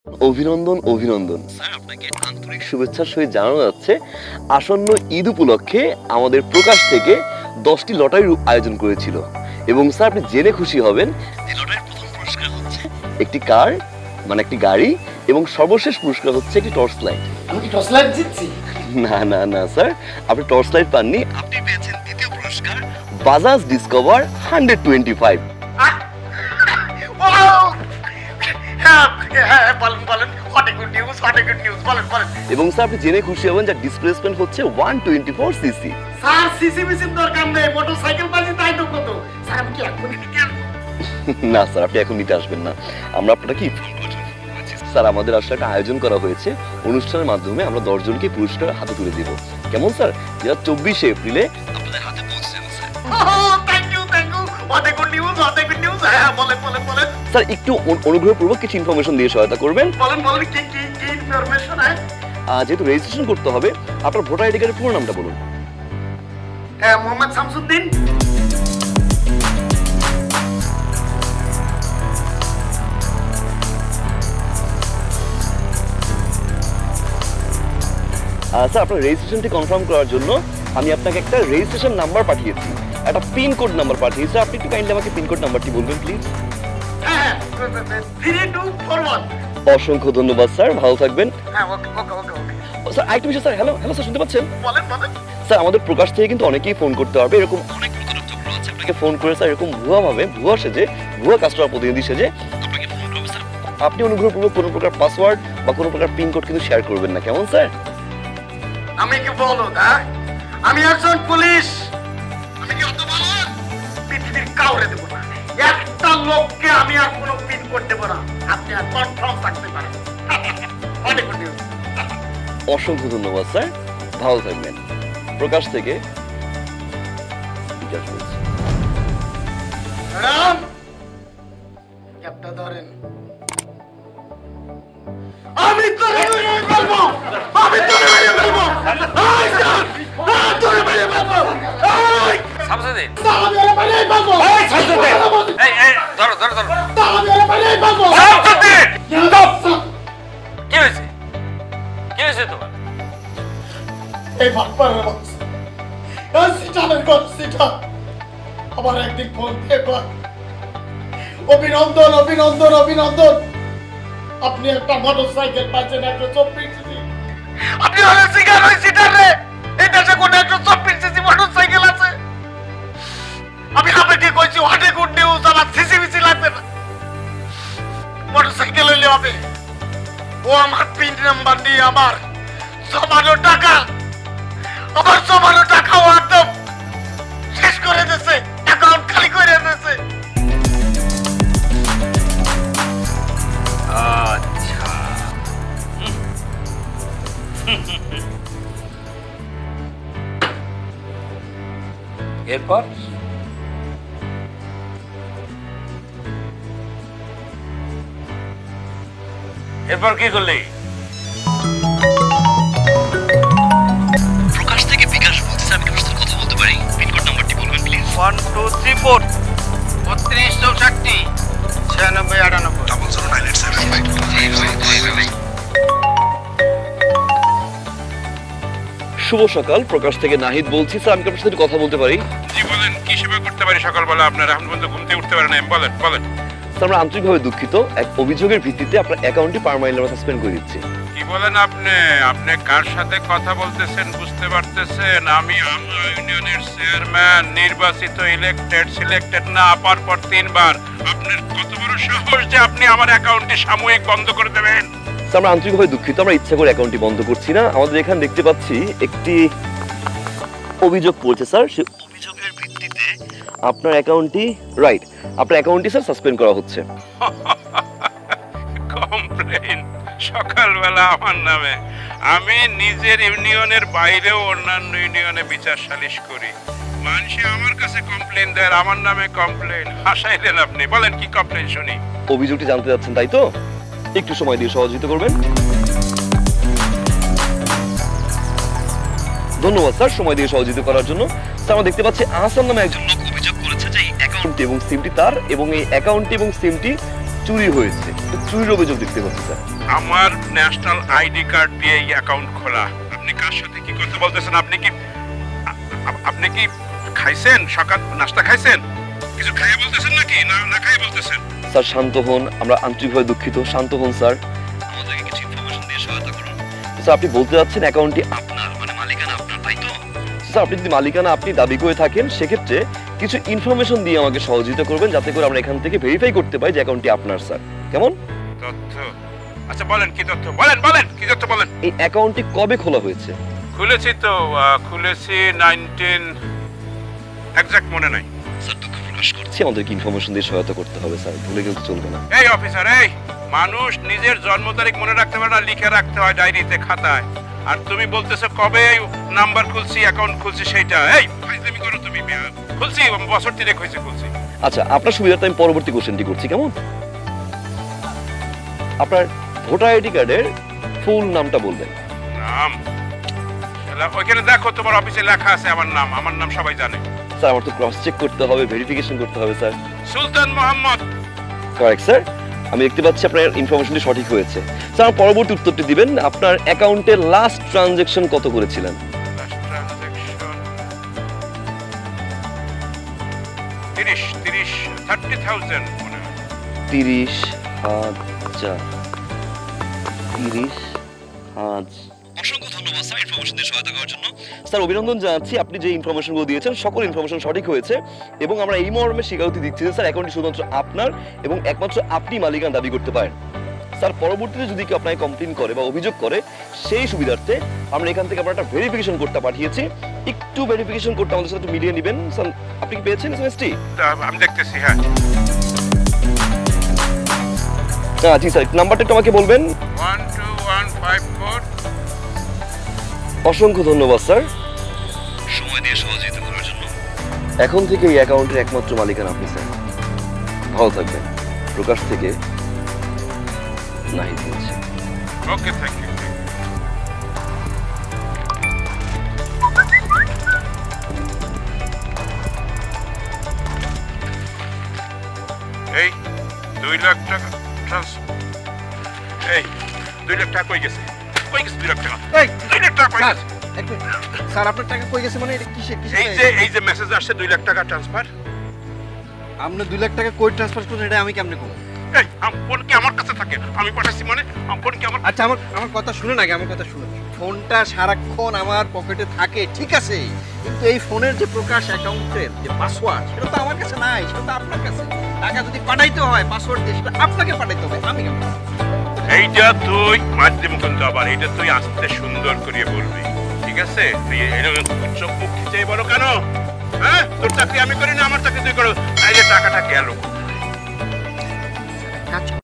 অভিনন্দন অভিনন্দন স্যার, আপনাকে আন্তরিক শুভেচ্ছার সহিত জানানো যাচ্ছে আসন্ন ঈদ উপলক্ষে আমাদের প্রকাশ থেকে 10টি লটারির আয়োজন করেছিল এবং স্যার আপনি জেনে খুশি হবেন যে লটারির প্রথম পুরস্কার হচ্ছে একটি কার মানে একটি গাড়ি এবং সর্বশেষ পুরস্কার হচ্ছে একটি টর্চ লাইট। আমি কি টর্চ লাইট জিতছি? না না না স্যার, আপনি টর্চ লাইট পাননি, আপনি পেয়েছেন দ্বিতীয় পুরস্কার বাজাজ ডিসকভার 125। এবং স্যার আপনি জেনে খুশি হবেন যে ডিসপ্লেসমেন্ট হচ্ছে 124 সিসি। স্যার সিসি মিসির দরকার নেই, মোটরসাইকেল বাজি তাই তো কত। স্যার আমি কি এখন নিতে আসবো? না স্যার, আপনি এখন নিতে আসবেন না, আমরা আপনাকে স্যার আমাদের আসলে একটা আয়োজন করা হয়েছে, অনুষ্ঠানের মাধ্যমে আমরা 10 জনকে পুরস্কার হাতে তুলে দিব। কেমন স্যার? যেটা 24 এপ্রিলে আপনাদের হাতে পৌঁছে যাবে স্যার। থ্যাংক ইউ অনেক গুড নিউজ হ্যাঁ বলেন স্যার একটু অনুগ্রহপূর্বক কিছু ইনফরমেশন দিয়ে সহায়তা করবেন। বলেন কি ইনফরমেশন যেহেতু রেজিস্ট্রেশন করতে হবে, আপনার ভোটার আইডি কার্ডের পুরো নামটা বলুন। মোহাম্মদ শামসুদ্দিন। স্যার আপনার রেজিস্ট্রেশনটি কনফার্ম করার জন্য আমি আপনাকে একটা রেজিস্ট্রেশন নাম্বার পাঠিয়েছি, একটা পিন কোড নাম্বার পাঠিয়েছি। আপনি একটু কাইন্ডলি আমাকে পিন কোড নাম্বারটি বলবেন প্লিজ। 3241। অসংখ্য ধন্যবাদ স্যার, ভালো থাকবেন। হ্যাঁ ওকে স্যার আরেকটা বিষয় স্যার, হ্যালো স্যার শুনতে পাচ্ছেন? বলেন স্যার আমাদের প্রকাশ থেকে কিন্তু অনেকেই ফোন করতে পারবে, এরকম অনেক চক্র আছে আপনাকে ফোন করে স্যার এরকম ভুয়া সেজে ভুয়া কাস্টমার প্রতিনিধি সেজে আপনাকে ফোন করবে স্যার। আপনি অনুগ্রহপূর্বক কোনো প্রকার পাসওয়ার্ড বা কোনো প্রকার পিন কোড কিন্তু শেয়ার করবেন না, কেমন স্যার? আমি কি বলো আমি একজন পুলিশ, আমি কি অত বলো পৃথিবীর কাউরে দেবো না, একটা লোককে আমি আর কোনো পিন কোড দেবো না, আপনি আর কনফার্ম থাকতে পারেন। অনেক গুড নিউজ। অসংখ্য ধন্যবাদ স্যার, ভালো থাকবেন। প্রকাশ থেকে বিকাশ বলছি। ম্যাডাম ক্যাপটা ধরেন। আমি তোরে মেরে ফেলবো, তোরে মেরে ফেলবো। শামসুদ্দিন, আমি ওরে মেরে ফেলবো। এই ধরো আমি ওরে মেরে ফেলবো। শামসুদ্দিন, কি হয়েছে তোমার? এই বাটপারের বাচ্চা, এই সিটারের ঘর সিটা আবার একদিন ফোন দিয়ে কয়, অভিনন্দন আপনি একটা মোটরসাইকেল পাচ্ছেন 124 সিসি। আপনি হলে সিগার ওই সিটার রে, এই দেশে কোন 124 সিসি মোটরসাইকেল আছে? আমি আপনাকে কইছি অনেক গুড নিউজ, আমার সিসি বিসি লাগবে না, মোটরসাইকেল হইলে হবে। ও আমার পিন নাম্বার দিয়ে আমার জমানো টাকা ও একদম শেষ করে দিয়েছে, অ্যাকাউন্ট খালি করে দিয়েছে। আচ্ছা, এরপর কি করলি? প্রকাশ থেকে বিকাশ বলছি স্যার, আমি আপনার সাথে কথা বলতে পারি? পিন কোড নাম্বারটি বলবেন প্লিজ। 1 2 3 4 32 64 96 98। শুভ সকাল, প্রকাশ থেকে নাহিদ বলছি স্যার, আমি আপনার সাথে কথা বলতে পারি? জি বলেন, কি সেবা করতে পারি? সকালবেলা আপনার এখন পর্যন্ত ঘুম থেকে উঠতে পারেন, বলেন। স্যার আমরা আন্তরিকভাবে দুঃখিত, এক অভিযোগের ভিত্তিতে আপনার অ্যাকাউন্টটি পার্মানেন্টলি আমরা সাসপেন্ড করে দিচ্ছি। কি বলেন আপনি কার সাথে কথা বলতেছেন বুঝতে পারতেছেন? আমি আমলা ইউনিয়নের চেয়ারম্যান, নির্বাচিত, সিলেক্টেড না পর 3বার। আপনার কত বড় সাহস যে আপনি আমার অ্যাকাউন্টটি সাময়িক বন্ধ করে দেবেন? স্যার আমরা আন্তরিকভাবে দুঃখিত, আমরা ইচ্ছা করে অ্যাকাউন্টটি বন্ধ করছি না। আমাদের এখানে দেখতে পাচ্ছি একটি অভিযোগ পড়ছে স্যার, সেই অভিযোগের ভিত্তিতে আপনার অ্যাকাউন্টটি স্যার সাসপেন্ড করা হচ্ছে। কমপ্লেইন সকালবেলা আমার নামে? আমি নিজের ইউনিয়নের বাইরেও অন্যান্য ইউনিয়নে বিচার সালিশ করি, মানুষে আমার কাছে কমপ্লেইন দেয়, আমার নামে কমপ্লেইন। হাসাইলেন আপনি, বলেন কি কমপ্লেইন শুনি। অভিযোগটি জানতে যাচ্ছেন তাই তো? একটু সময় দিয়ে সহযোগিতা করবেন। ধন্যবাদ স্যার সময় দিয়ে সহযোগিতা করার জন্য। স্যার আমরা দেখতে পাচ্ছি আহসান নামে একজন লোক অভিযোগ করেছে যে এই অ্যাকাউন্টটি এবং সিমটি তার, এবং এই অ্যাকাউন্টটি এবং সিমটি চুরি হয়েছে। চুরির অভিযোগ দেখতে পাচ্ছি স্যার। আমার ন্যাশনাল আইডি কার্ড দিয়ে এই অ্যাকাউন্ট খোলা। আপনি কার সাথে কি কথা বলতেছেন? আপনি কি খাইছেন? সকাল নাস্তা খাইছেন? কিছু খাইয়ে বলতেছেন নাকি না খাইয়ে বলতেছেন? স্যার শান্ত হন, আমরা আন্তরিকভাবে দুঃখিত। শান্ত হন স্যার, আমাদেরকে কিছু ইনফরমেশন দিয়ে সহায়তা করুন। স্যার আপনি বলতে যাচ্ছেন অ্যাকাউন্টটি আপনার, মানে মালিকানা আপনার, তাই তো? স্যার আপনি যদি মালিকানা আপনি দাবি করে থাকেন, সেক্ষেত্রে কিছু ইনফরমেশন দিয়ে আমাকে সহযোগিতা করবেন, যাতে করে আমরা এখান থেকে ভেরিফাই করতে পারি যে অ্যাকাউন্টটি আপনার। স্যার কেমন তথ্য? আচ্ছা বলেন কি তথ্য, বলেন কি তথ্য বলেন। এই অ্যাকাউন্টটি কবে খোলা হয়েছে? খুলেছি তো, খুলেছি 19 এক্সাক্ট মনে নাই। স্যার দুঃখ প্রকাশ করছি, আমাদেরকে ইনফরমেশন দিয়ে সহায়তা করতে হবে স্যার, ভুলে গেলে চলবে না। এই অফিসার, এই মানুষ নিজের জন্ম তারিখ মনে রাখতে পারে না, লিখে রাখতে হয় ডায়েরিতে, খাতায়। আর তুমি বলতেছো কবে নাম্বার খুলছি, অ্যাকাউন্ট খুলছি সেইটা। এই ফাইজলামি করো তুমি। খুলছি বছর 3 হয়েছে খুলছি। আচ্ছা আপনার সুবিধার্থে আমি পরবর্তী কোশ্চেনটি করছি, কেমন? আপনার ভোটার আইডি কার্ডের ফুল নামটা বলবেন। নাম ওইখানে দেখো, তোমার অফিসে লেখা আছে আমার নাম সবাই জানে। স্যার আমার তো ক্রস চেক করতে হবে, ভেরিফিকেশন করতে হবে sir. Sultan Mohammad. Correct sir, আমি দেখতে পাচ্ছি আপনার ইনফরমেশনটি সঠিক হয়েছে। স্যার আমার পরবর্তী উত্তরটি দিবেন, আপনার অ্যাকাউন্টে লাস্ট ট্রানজ্যাকশন কত করেছিলেন? লাস্ট ট্রানজ্যাকশন 30,000 মনে হয়। 30,000। 30,000। অসংখ্য ধন্যবাদ স্যার ইনফরমেশন দিয়ে সহায়তা করার জন্য। স্যার অভিনন্দন জানাচ্ছি, আপনি যে ইনফরমেশনগুলো দিয়েছেন সকল ইনফরমেশন সঠিক হয়েছে, এবং আমরা এই মর্মে স্বীকারোক্তি দিচ্ছি যে স্যার অ্যাকাউন্টটি শুধুমাত্র আপনার এবং একমাত্র আপনি মালিকানা দাবি করতে পারেন। স্যার পরবর্তীতে যদি কেউ আপনাকে কমপ্লেইন করে বা অভিযোগ করে, সেই সুবিধার্থে আমরা এখান থেকে আপনার একটা ভেরিফিকেশন কোডটা পাঠিয়েছি। একটু ভেরিফিকেশন কোডটা আমাদের সাথে মিলিয়ে নেবেন। স্যার আপনি কি পেয়েছেন এসএমএসটি? আমি দেখতেছি। হ্যাঁ জি স্যার, নাম্বারটা একটু আমাকে বলবেন। 12154। অসংখ্য ধন্যবাদ স্যার সময় দিয়ে সহযোগিতা করার জন্য। এখন থেকে এই অ্যাকাউন্টের একমাত্র মালিকানা আপনি স্যার। ভালো থাকবেন। প্রকাশ থেকে নাহিদ বলছি। ওকে, থ্যাংক ইউ। এই 2 লাখ টাকা এই 2 লাখ টাকা কই গেছে? 2 লাখ টাকা? এই 2 লাখ টাকা কই স্যার, গেছে? এক মিনিট। স্যার আপনার টাকা কই গেছে মানে এটা কিসে এই যে মেসেজ আসছে 2 লাখ টাকা ট্রান্সফার। আপনি 2 লাখ টাকা কই ট্রান্সফার করছেন এটা আমি কেমনে করব? এই ফোন কি আমার কাছে থাকে? আমি পাঠাচ্ছি মানে ফোন কি আমার? আচ্ছা আমার কথা শুনুন আগে, আমার কথা শুনুন। ফোনটা সারাক্ষণ আমার পকেটে থাকে ঠিক আছে, কিন্তু এই ফোনের যে প্রকাশ অ্যাকাউন্টের যে পাসওয়ার্ড সেটা তো আমার কাছে নাই, সেটা তো আপনার কাছে। টাকা যদি পাঠাইতে হয় পাসওয়ার্ড দিয়ে সেটা আপনাকে পাঠাইতে হবে, আমি কেমন? এইটা তুই মাধ্যম কিন্তু আবার এইটা তুই আস্তে সুন্দর করে বলবি, ঠিক আছে? তুই এরকম চোখ মুখ খিচে বলো কেন? হ্যাঁ, তোর চাকরি আমি করি না, আমার চাকরি তুই করো। এই যে টাকাটা গেল। কাজ